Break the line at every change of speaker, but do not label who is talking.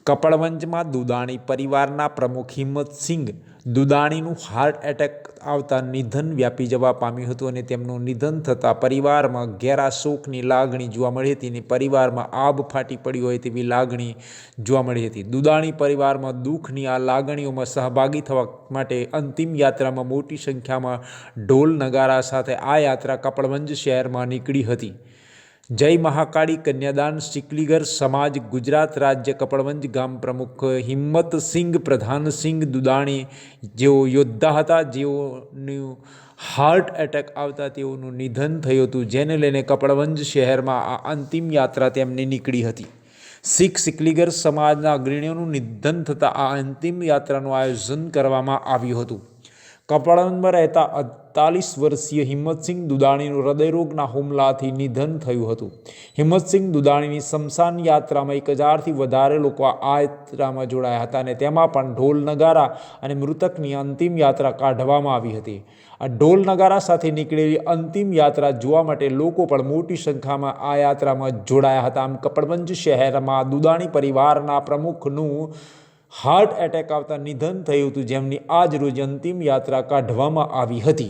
કપડવંજમાં દુદાણી પરિવારના પ્રમુખ Himmatsingh દુદાણીનું heart attack આવતા નિધન વ્યાપી જવા પામ્યું હતું અને તેમનું નિધન થતાં પરિવારમાં ઘેરા શોકની લાગણી જોવા મળી હતી અને પરિવારમાં આબ ફાટી પડી હોય તેવી લાગણી જોવા મળી હતી. દુદાણી પરિવારમાં દુઃખની આ લાગણીઓમાં સહભાગી થવા માટે અંતિમ યાત્રામાં મોટી સંખ્યામાં ઢોલ નગારા સાથે આ યાત્રા કપડવંજ શહેરમાં નીકળી હતી. જય મહાકાળી કન્યાદાન સિકલીગર સમાજ ગુજરાત રાજ્ય કપડવંજ ગામ પ્રમુખ હિંમતસિંહ પ્રધાનસિંહ દુદાણી જેઓ યોદ્ધા હતા, જેઓનું હાર્ટ એટેક આવતા તેઓનું નિધન થયું હતું, જેને લઈને કપડવંજ શહેરમાં આ અંતિમ યાત્રા તેમની નીકળી હતી. શીખ સિકલીગર સમાજના અગ્રણીઓનું નિધન થતાં આ અંતિમ યાત્રાનું આયોજન કરવામાં આવ્યું હતું. કપડવંજમાં રહેતા 48 વર્ષીય હિંમતસિંહ દુદાણીનું હૃદયરોગના હુમલાથી નિધન થયું હતું. હિંમતસિંહ દુદાણીની સ્મશાન યાત્રામાં 1000થી વધારે લોકો આ યાત્રામાં જોડાયા હતા અને તેમાં પણ ઢોલ નગારા અને મૃતકની અંતિમ યાત્રા કાઢવામાં આવી હતી. આ ઢોલ નગારા સાથે નીકળેલી અંતિમ યાત્રા જોવા માટે લોકો પણ મોટી સંખ્યામાં આ યાત્રામાં જોડાયા હતા. આમ કપડવંજ શહેરમાં દુદાણી પરિવારના પ્રમુખનું હાર્ટ એટેક આવતા નિધન થયું હતું, જેમની આજ રોજ અંતિમ યાત્રા કાઢવામાં આવી હતી.